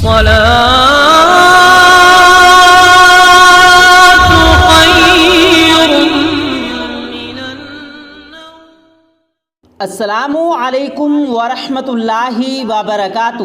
السلام علیکم ورحمۃ اللہ وبرکاتہ۔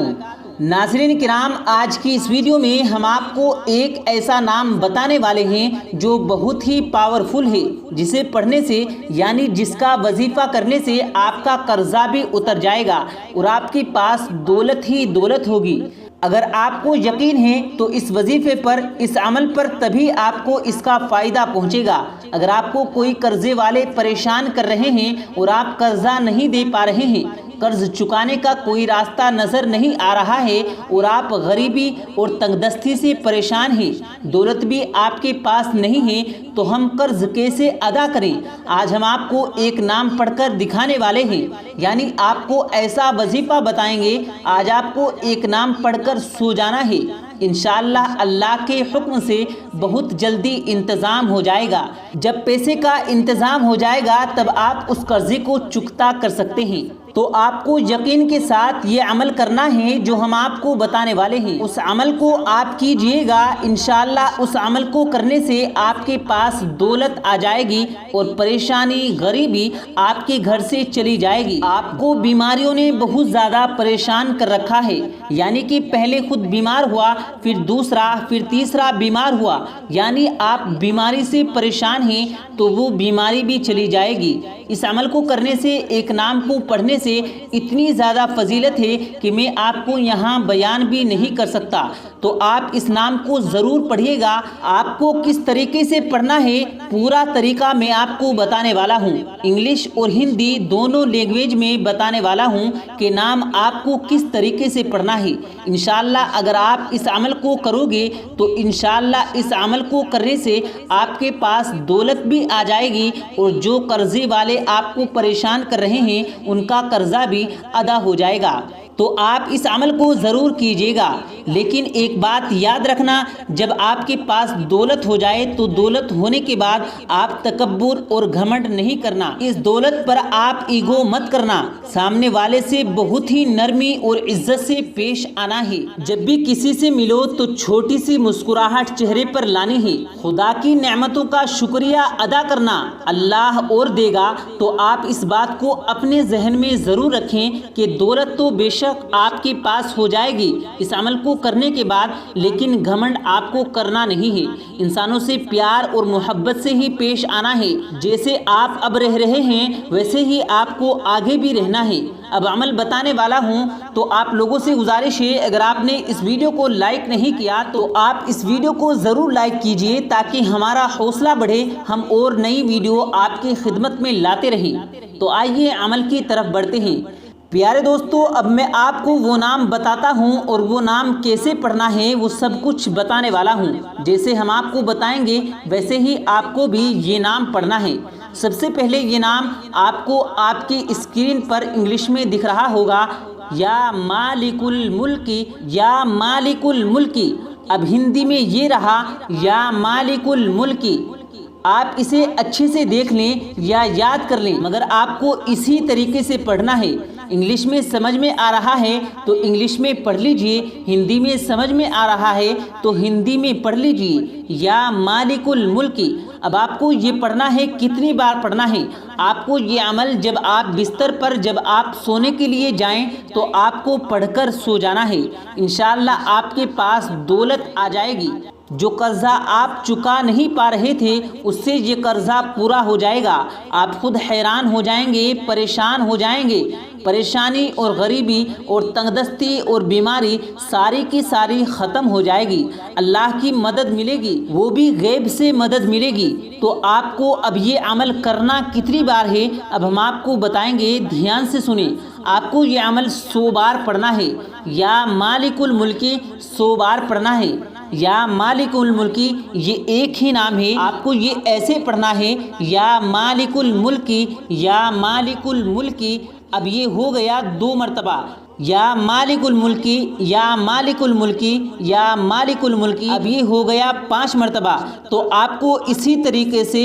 ناظرین کرام، آج کی اس ویڈیو میں ہم آپ کو ایک ایسا نام بتانے والے ہیں جو بہت ہی پاورفل ہے، جسے پڑھنے سے یعنی جس کا وظیفہ کرنے سے آپ کا قرضہ بھی اتر جائے گا اور آپ کے پاس دولت ہی دولت ہوگی۔ اگر آپ کو یقین ہے تو اس وظیفے پر، اس عمل پر تبھی آپ کو اس کا فائدہ پہنچے گا۔ اگر آپ کو کوئی قرضے والے پریشان کر رہے ہیں اور آپ قرضہ نہیں دے پا رہے ہیں، قرض چکانے کا کوئی راستہ نظر نہیں آ رہا ہے اور آپ غریبی اور تنگ دستی سے پریشان ہیں، دولت بھی آپ کے پاس نہیں ہے، تو ہم قرض کیسے ادا کریں؟ آج ہم آپ کو ایک نام پڑھ کر دکھانے والے ہیں، یعنی آپ کو ایسا وظیفہ بتائیں گے۔ آج آپ کو ایک نام پڑھ کر سو جانا ہے، انشاءاللہ اللہ کے حکم سے بہت جلدی انتظام ہو جائے گا۔ جب پیسے کا انتظام ہو جائے گا تب آپ اس قرضے کو چکتا کر سکتے ہیں۔ تو آپ کو یقین کے ساتھ یہ عمل کرنا ہے جو ہم آپ کو بتانے والے ہیں، اس عمل کو آپ کیجئے گا، انشاءاللہ اس عمل کو کرنے سے آپ کے پاس دولت آ جائے گی اور پریشانی، غریبی آپ کے گھر سے چلی جائے گی۔ آپ کو بیماریوں نے بہت زیادہ پریشان کر رکھا ہے، یعنی کہ پہلے خود بیمار ہوا، پھر دوسرا، پھر تیسرا بیمار ہوا، یعنی آپ بیماری سے پریشان ہیں تو وہ بیماری بھی چلی جائے گی۔ اس عمل کو کرنے سے، ایک نام کو پڑھنے سے اتنی زیادہ فضیلت ہے کہ میں آپ کو یہاں بیان بھی نہیں کر سکتا۔ تو آپ اس نام کو ضرور پڑھیے گا۔ آپ کو کس طریقے سے پڑھنا ہے پورا طریقہ میں آپ کو بتانے والا ہوں، انگلش اور ہندی دونوں لینگویج میں بتانے والا ہوں کہ نام آپ کو کس طریقے سے پڑھنا ہے۔ انشاءاللہ اگر آپ اس عمل کو کرو گے تو انشاءاللہ اس عمل کو کرنے سے آپ کے پاس دولت بھی آ جائے گی اور جو قرضے والے آپ کو پریشان کر رہے ہیں ان کا قرضہ بھی ادا ہو جائے گا۔ تو آپ اس عمل کو ضرور کیجیے گا، لیکن ایک بات یاد رکھنا، جب آپ کے پاس دولت ہو جائے تو دولت ہونے کے بعد آپ تکبر اور گھمنڈ نہیں کرنا، اس دولت پر آپ ایگو مت کرنا، سامنے والے سے بہت ہی نرمی اور عزت سے پیش آنا ہے۔ جب بھی کسی سے ملو تو چھوٹی سی مسکراہٹ چہرے پر لانی ہے، خدا کی نعمتوں کا شکریہ ادا کرنا، اللہ اور دے گا۔ تو آپ اس بات کو اپنے ذہن میں ضرور رکھیں کہ دولت تو بے شک آپ کے پاس ہو جائے گی اس عمل کو کرنے کے بعد، لیکن گھمنڈ آپ کو کرنا نہیں ہے۔ انسانوں سے پیار اور محبت سے ہی پیش آنا ہے، جیسے آپ اب رہ رہے ہیں ویسے ہی آپ کو آگے بھی رہنا ہے۔ اب عمل بتانے والا ہوں تو آپ لوگوں سے گزارش ہے، اگر آپ نے اس ویڈیو کو لائک نہیں کیا تو آپ اس ویڈیو کو ضرور لائک کیجئے تاکہ ہمارا حوصلہ بڑھے، ہم اور نئی ویڈیو آپ کی خدمت میں لاتے رہیں۔ تو آئیے عمل کی طرف بڑھتے ہیں۔ پیارے دوستو، اب میں آپ کو وہ نام بتاتا ہوں اور وہ نام کیسے پڑھنا ہے وہ سب کچھ بتانے والا ہوں۔ جیسے ہم آپ کو بتائیں گے ویسے ہی آپ کو بھی یہ نام پڑھنا ہے۔ سب سے پہلے یہ نام آپ کو آپ کی اسکرین پر انگلش میں دکھ رہا ہوگا، یا مالک الملک، یا مالک الملک۔ اب ہندی میں یہ رہا، یا مالک الملک۔ آپ اسے اچھے سے دیکھ لیں یا یاد کر لیں، مگر آپ کو اسی طریقے سے پڑھنا ہے۔ انگلش میں سمجھ میں آ رہا ہے تو انگلش میں پڑھ لیجئے، ہندی میں سمجھ میں آ رہا ہے تو ہندی میں پڑھ لیجئے، یا مالک الملک۔ اب آپ کو یہ پڑھنا ہے، کتنی بار پڑھنا ہے؟ آپ کو یہ عمل جب آپ بستر پر، جب آپ سونے کے لیے جائیں تو آپ کو پڑھ کر سو جانا ہے، انشاءاللہ آپ کے پاس دولت آ جائے گی۔ جو قرضہ آپ چکا نہیں پا رہے تھے اس سے یہ قرضہ پورا ہو جائے گا، آپ خود حیران ہو جائیں گے، پریشان ہو جائیں گے۔ پریشانی اور غریبی اور تنگ دستی اور بیماری ساری کی ساری ختم ہو جائے گی، اللہ کی مدد ملے گی، وہ بھی غیب سے مدد ملے گی۔ تو آپ کو اب یہ عمل کرنا کتنی بار ہے اب ہم آپ کو بتائیں گے، دھیان سے سنیں۔ آپ کو یہ عمل 100 بار پڑھنا ہے، یا مالک الملک 100 بار پڑھنا ہے۔ یا مالک الملک یہ ایک ہی نام ہے، آپ کو یہ ایسے پڑھنا ہے، یا مالک الملک، یا مالک الملک۔ اب یہ ہو گیا 2 مرتبہ، یا مالک الملک، یا مالک الملک، یا مالک الملک۔ اب یہ ہو گیا 5 مرتبہ۔ تو آپ کو اسی طریقے سے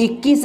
21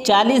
40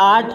8,